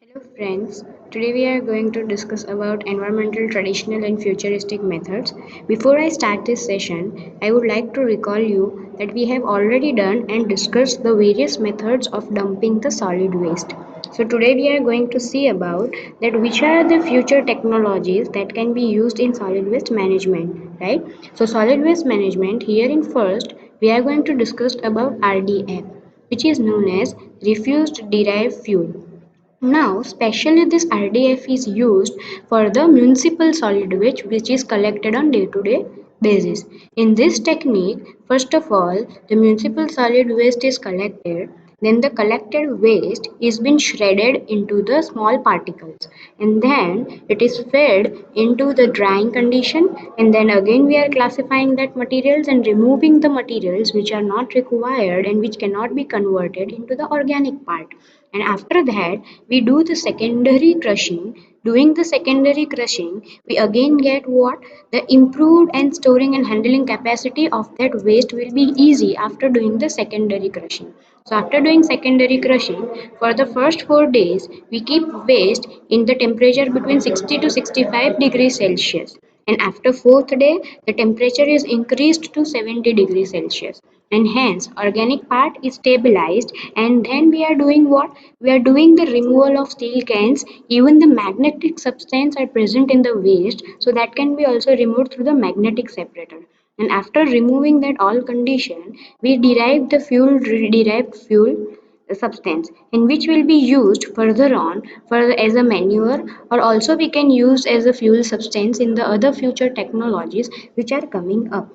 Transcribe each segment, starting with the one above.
Hello friends, today we are going to discuss about environmental traditional and futuristic methods. Before I start this session, I would like to recall you that we have already done and discussed the various methods of dumping the solid waste. So today we are going to see about that which are the future technologies that can be used in solid waste management, right? So solid waste management here in first we are going to discuss about RDF, which is known as refused derived fuel. Now, specially this RDF is used for the municipal solid waste which is collected on day-to-day basis. In this technique, first of all, the municipal solid waste is collected, then the collected waste is been shredded into the small particles, and then it is fed into the drying condition, and then again we are classifying that materials and removing the materials which are not required and which cannot be converted into the organic part. And after that we do the secondary crushing. Doing the secondary crushing, we again get what the improved and storing and handling capacity of that waste will be easy after doing the secondary crushing. So after doing secondary crushing, for the first 4 days we keep waste in the temperature between 60 to 65 degrees Celsius, and after fourth day the temperature is increased to 70 degrees Celsius, and hence organic part is stabilized. And then we are doing what we are doing the removal of steel cans. Even the magnetic substance are present in the waste, so that can be also removed through the magnetic separator. And after removing that all condition, we derive the fuel derived fuel substance, and which will be used further on for as a manure, or also we can use as a fuel substance in the other future technologies which are coming up.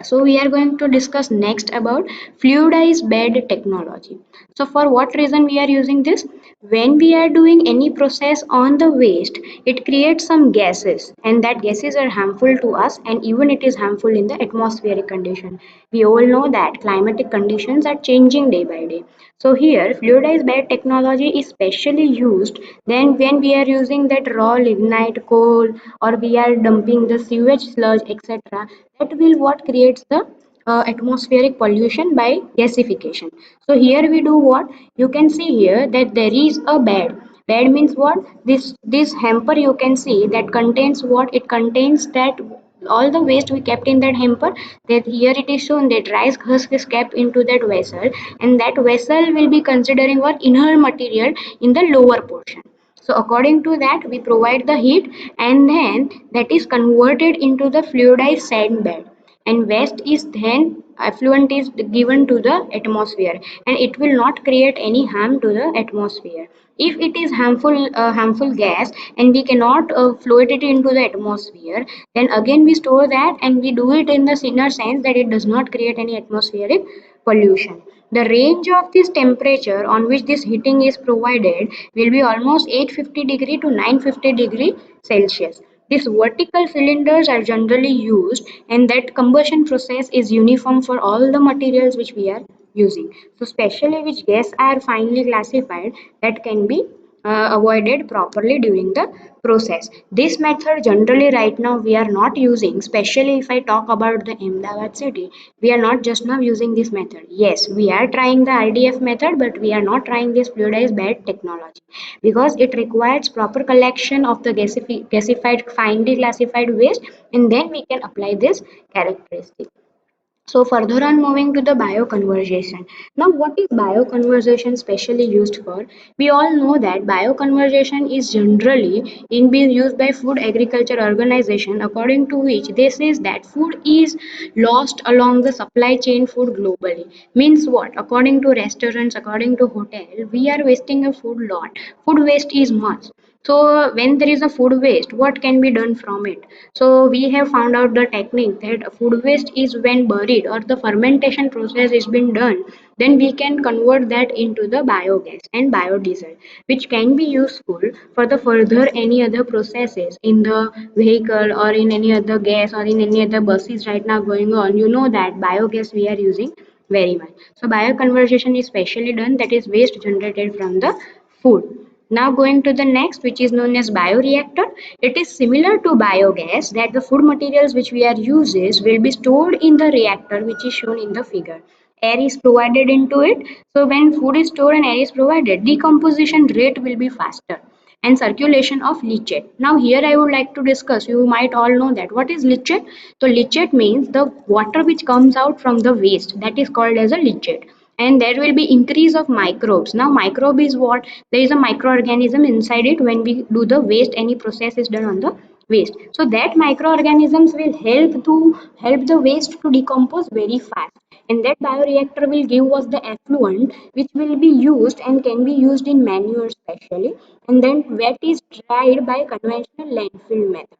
So we are going to discuss next about fluidized bed technology. So for what reason we are using this? When we are doing any process on the waste, it creates some gases, and that gases are harmful to us, and even it is harmful in the atmospheric condition. We all know that climatic conditions are changing day by day. So here fluidized bed technology is specially used then when we are using that raw lignite coal, or we are dumping the sewage sludge, etc. That will what creates the atmospheric pollution by gasification. So here we do what you can see here that there is a bed. Bed means what? This hamper you can see that contains what? It contains that all the waste we kept in that hamper, that here it is shown that rice husk is kept into that vessel, and that vessel will be considering what inner material in the lower portion. So according to that we provide the heat, and then that is converted into the fluidized sand bed, and waste is then effluent is given to the atmosphere, and it will not create any harm to the atmosphere. If it is harmful gas and we cannot float it into the atmosphere, then again we store that and we do it in the inner sense that it does not create any atmospheric pollution. The range of this temperature on which this heating is provided will be almost 850 degree to 950 degree Celsius. These vertical cylinders are generally used, and that combustion process is uniform for all the materials which we are using. So, especially which gas are finely classified that can be avoided properly during the process. This method generally right now we are not using, especially if I talk about the Ahmedabad city, we are not just now using this method. Yes, we are trying the RDF method, but we are not trying this fluidized bed technology because it requires proper collection of the gasified, finely classified waste, and then we can apply this characteristic. So further on moving to the bioconversation. Now what is bioconversation specially used for? We all know that bioconversation is generally in being used by food agriculture organization, according to which they says that food is lost along the supply chain food globally. Means what? According to restaurants, according to hotel, we are wasting a food lot. Food waste is much. So when there is a food waste, what can be done from it? So we have found out the technique that food waste is when buried or the fermentation process is been done, then we can convert that into the biogas and biodiesel, which can be useful for the further any other processes in the vehicle or in any other gas or in any other buses right now going on. You know that biogas we are using very much. So bioconversion is specially done, that is waste generated from the food. Now going to the next, which is known as bioreactor. It is similar to biogas that the food materials which we are uses will be stored in the reactor which is shown in the figure. air is provided into it. So when food is stored and air is provided, decomposition rate will be faster and circulation of leachate. Now here I would like to discuss, you might all know that what is leachate. So leachate means the water which comes out from the waste, that is called as a leachate. And there will be increase of microbes. Now microbe is what? There is a microorganism inside it. When we do the waste, any process is done on the waste, so that microorganisms will help the waste to decompose very fast, and that bioreactor will give us the effluent which will be used and can be used in manure especially, and then wet is dried by conventional landfill method.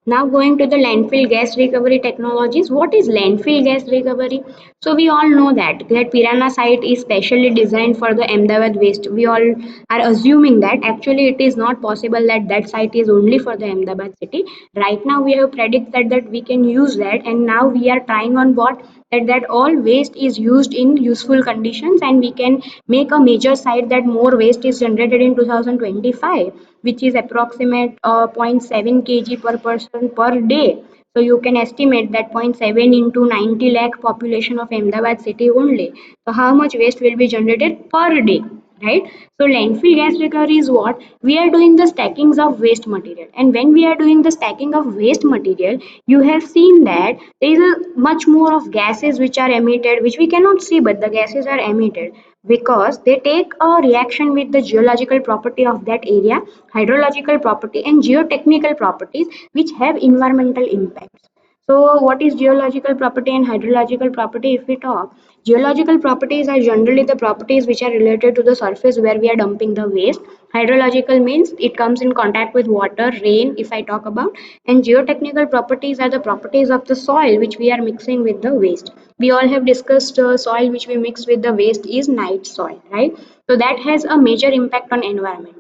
Now going to the landfill gas recovery technologies. What is landfill gas recovery? So we all know that Pirana site is specially designed for the Ahmedabad waste. We all are assuming that actually it is not possible that that site is only for the Ahmedabad city. Right now we have predicted that we can use that, and now we are trying on what, that all waste is used in useful conditions, and we can make a major site that more waste is generated in 2025, which is approximate zero point 0.7 kg per person per day. So you can estimate that zero point 0.7 into 90 lakh population of Ahmedabad city only. So how much waste will be generated per day, right? So landfill gas recovery is what? We are doing the stackings of waste material. And when we are doing the stacking of waste material, you have seen that there is a much more of gases which are emitted, which we cannot see, but the gases are emitted because they take a reaction with the geological property of that area, hydrological property, and geotechnical properties which have environmental impacts. So, what is geological property and hydrological property? If we talk, geological properties are generally the properties which are related to the surface where we are dumping the waste. Hydrological means it comes in contact with water, rain, if I talk about, and geotechnical properties are the properties of the soil which we are mixing with the waste. We all have discussed soil which we mix with the waste is night soil, right? So that has a major impact on environment.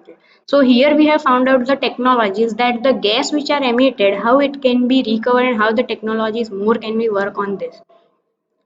So here we have found out the technologies that the gas which are emitted, how it can be recovered and how the technologies more can we work on this.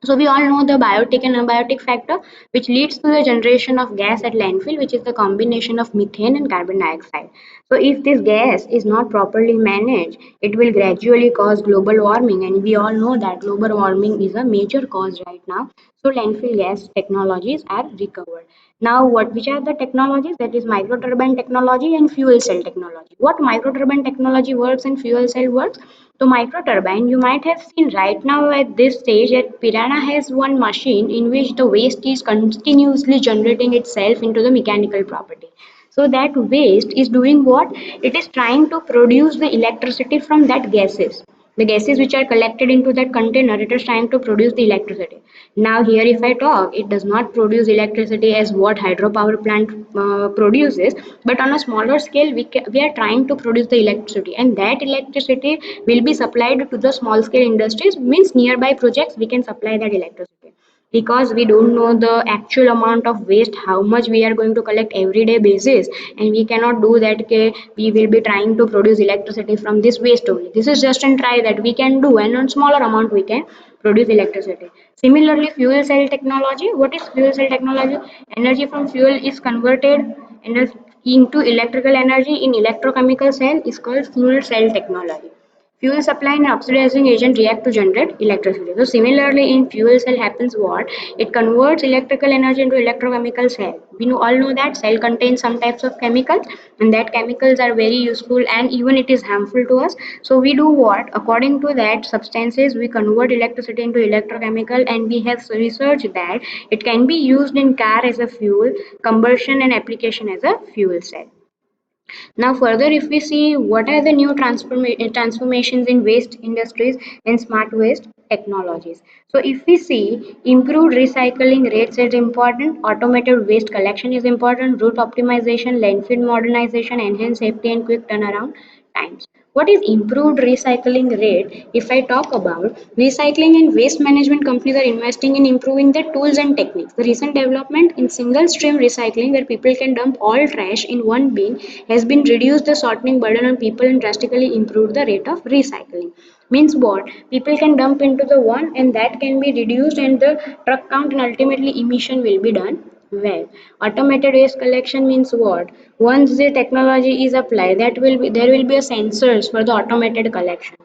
So we all know the biotic and abiotic factor, which leads to the generation of gas at landfill, which is the combination of methane and carbon dioxide. So if this gas is not properly managed, it will gradually cause global warming, and we all know that global warming is a major cause right now. So landfill gas technologies are recovered. Now, which are the technologies? That is microturbine technology and fuel cell technology. What microturbine technology works and fuel cell works? So microturbine, you might have seen right now at this stage that Pirana has one machine in which the waste is continuously generating itself into the mechanical property. So that waste is doing what? It is trying to produce the electricity from that gases. The gases which are collected into that container, it is trying to produce the electricity. Now here if I talk, it does not produce electricity as what hydropower plant produces, but on a smaller scale we are trying to produce the electricity, and that electricity will be supplied to the small scale industries, means nearby projects we can supply that electricity, because we don't know the actual amount of waste how much we are going to collect everyday basis, and we cannot do that, okay, we will be trying to produce electricity from this waste only. This is just a try that we can do, and on smaller amount we can produce electricity. Similarly, fuel cell technology. What is fuel cell technology? Energy from fuel is converted into electrical energy in electrochemical cell is called fuel cell technology. Fuel supply and oxidizing agent react to generate electricity. So similarly in fuel cell happens what? It converts electrical energy into electrochemical cell. We all know that cell contains some types of chemicals, and that chemicals are very useful and even it is harmful to us. So we do what? According to that substances we convert electricity into electrochemical, and we have researched that it can be used in car as a fuel, combustion and application as a fuel cell. Now, further, if we see what are the new transformations in waste industries and smart waste technologies. So, if we see improved recycling rates is important, automated waste collection is important, route optimization, landfill modernization, enhanced safety and quick turnaround times. What is improved recycling rate? If I talk about recycling and waste management companies are investing in improving their tools and techniques. The recent development in single stream recycling, where people can dump all trash in one bin, has been reduced the sorting burden on people and drastically improved the rate of recycling. Means what? People can dump into the one, and that can be reduced, and the truck count and ultimately emission will be done well. Automated waste collection means what? Once the technology is applied, that will be there will be a sensors for the automated collection.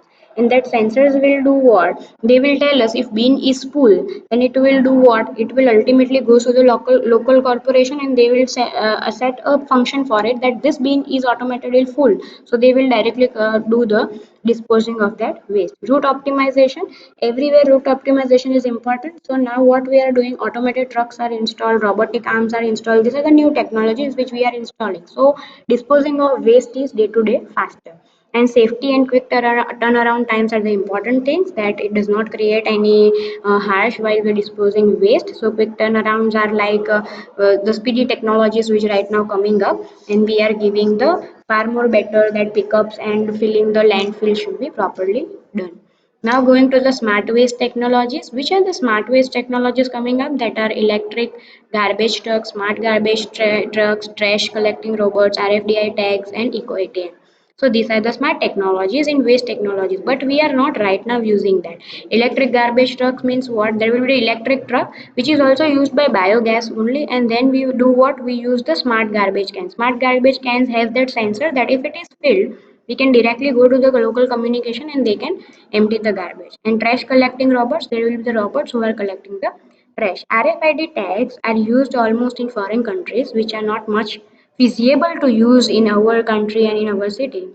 and that sensors will do what? They will tell us if bin is full, then it will do what? It will ultimately go to the local corporation, and they will set a function for it that this bin is automatically full. So they will directly do the disposing of that waste. Route optimization, everywhere route optimization is important. So now what we are doing, automated trucks are installed, robotic arms are installed. These are the new technologies which we are installing. So disposing of waste is day to day faster. And safety and quick turnaround times are the important things, that it does not create any harsh while we're disposing waste. So quick turnarounds are like the speedy technologies which right now coming up, and we are giving the far more better that pickups and filling the landfill should be properly done. Now going to the smart waste technologies. Which are the smart waste technologies coming up? That are electric garbage trucks, smart garbage trucks, trash collecting robots, RFDI tags, and eco ATM. So these are the smart technologies in waste technologies, but we are not right now using that. Electric garbage trucks means what? There will be electric truck which is also used by biogas only, and then we do what? We use the smart garbage cans. Smart garbage cans have that sensor that if it is filled, we can directly go to the local communication and they can empty the garbage. And trash collecting robots, there will be the robots who are collecting the trash. RFID tags are used almost in foreign countries, which are not much feasible to use in our country and in our city,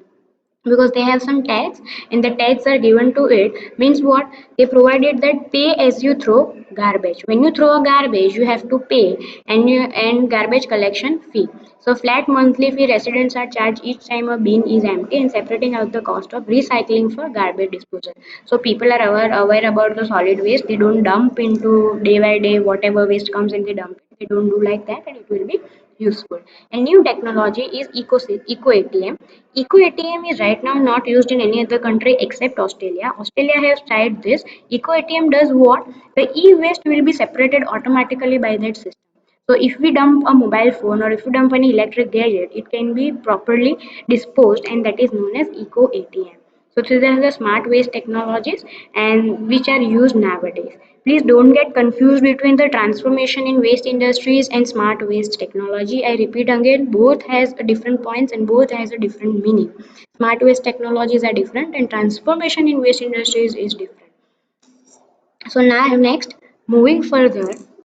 because they have some tags, and the tags are given to it. Means what? They provided that pay as you throw garbage. When you throw a garbage, you have to pay, and garbage collection fee. So flat monthly fee residents are charged each time a bin is empty, and separating out the cost of recycling for garbage disposal. So people are aware about the solid waste. They don't dump into day by day whatever waste comes in, they dump it. They don't do like that, and it will be useful. A new technology is eco ATM. Eco ATM is right now not used in any other country except Australia. Australia has tried this. Eco ATM does what? The e-waste will be separated automatically by that system. So if we dump a mobile phone or if we dump any electric gadget, it can be properly disposed, and that is known as eco ATM. So these are the smart waste technologies and which are used nowadays. Please don't get confused between the transformation in waste industries and smart waste technology. I repeat again, both has a different points and both has a different meaning. Smart waste technologies are different and transformation in waste industries is different. So now next, moving further,